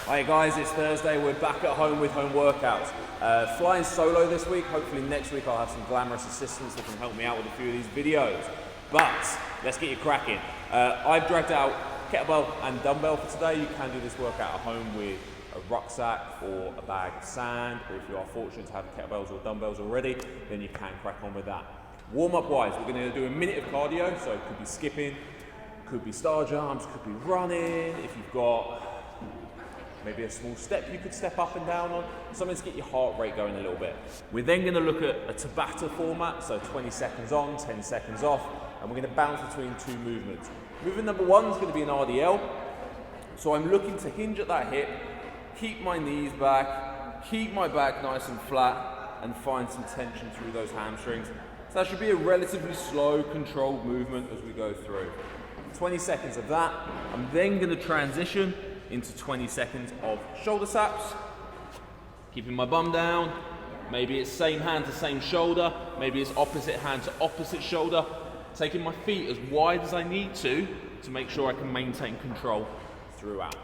Hi guys, it's Thursday. We're back at home with home workouts. Flying solo this week. Hopefully next week I'll have some glamorous assistants that can help me out with a few of these videos. But let's get you cracking. I've dragged out kettlebell and dumbbell for today. You can do this workout at home with a rucksack or a bag of sand, or if you are fortunate to have kettlebells or dumbbells already, then you can crack on with that. Warm-up wise, we're going to do a minute of cardio, so it could be skipping, could be star jumps, could be running. If you've got maybe a small step you could step up and down on, something to get your heart rate going a little bit. We're then going to look at a Tabata format, so 20 seconds on, 10 seconds off, and we're going to bounce between two movements. Movement number one is going to be an RDL. So I'm looking to hinge at that hip, keep my knees back, keep my back nice and flat, and find some tension through those hamstrings. So that should be a relatively slow, controlled movement as we go through. 20 seconds of that. I'm then going to transition into 20 seconds of shoulder taps, keeping my bum down. Maybe it's same hand to same shoulder, maybe it's opposite hand to opposite shoulder, taking my feet as wide as I need to make sure I can maintain control throughout.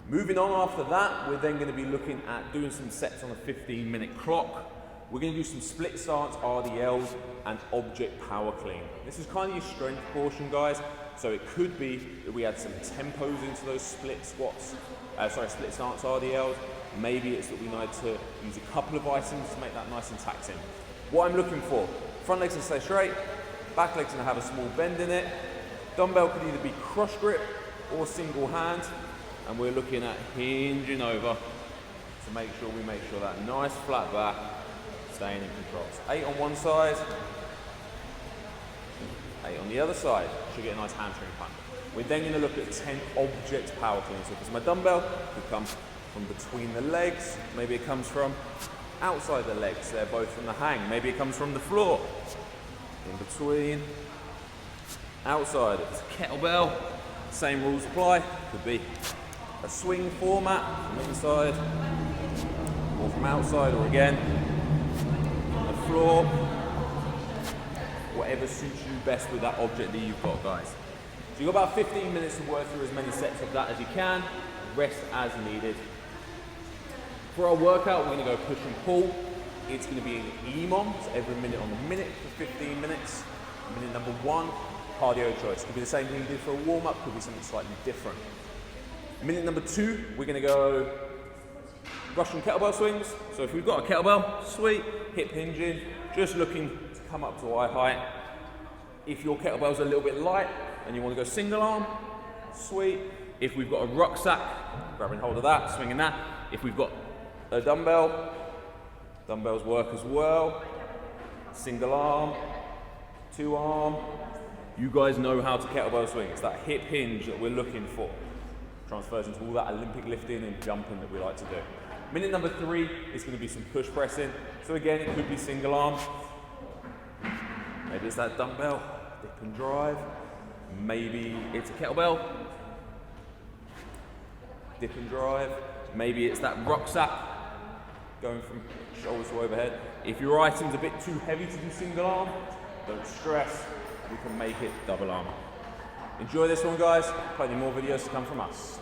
Moving on after that, we're then going to be looking at doing some sets on a 15-minute clock. We're going to do some split stance RDLs and object power clean. This is kind of your strength portion, guys. So it could be that we add some tempos into those split stance RDLs. Maybe it's that we need to use a couple of items to make that nice and taxing. What I'm looking for, front legs to stay straight, back legs going to have a small bend in it. Dumbbell could either be cross grip or single hand. And we're looking at hinging over to make sure that nice flat back, staying in control. So 8 on one side, 8 on the other side. Should get a nice hamstring punch. We're then going to look at 10 object power cleans. So if it's my dumbbell, it could come from between the legs. Maybe it comes from outside the legs. They're both from the hang. Maybe it comes from the floor. In between, outside. If it's a kettlebell, same rules apply. Could be a swing format from inside, or from outside, or again, on the floor. Whatever suits you best with that object that you've got, guys. So you've got about 15 minutes to work through as many sets of that as you can, rest as needed. For our workout, we're going to go push and pull. It's going to be an EMOM, so every minute on the minute for 15 minutes. Minute number one, cardio choice. Could be the same thing you did for a warm-up, could be something slightly different. Minute number two, we're going to go Russian kettlebell swings. So if we've got a kettlebell, sweet, hip hinging, just looking to come up to eye height. If your kettlebell's a little bit light and you want to go single arm, sweet. If we've got a rucksack, grabbing hold of that, swinging that. If we've got a dumbbell, dumbbells work as well. Single arm, two arm. You guys know how to kettlebell swing. It's that hip hinge that we're looking for. Transfers into all that Olympic lifting and jumping that we like to do. Minute number three is going to be some push pressing. So again, it could be single arm. Maybe it's that dumbbell, dip and drive. Maybe it's a kettlebell, dip and drive. Maybe it's that rucksack, going from shoulders to overhead. If your item's a bit too heavy to do single arm, don't stress, we can make it double arm. Enjoy this one, guys. Plenty more videos to come from us.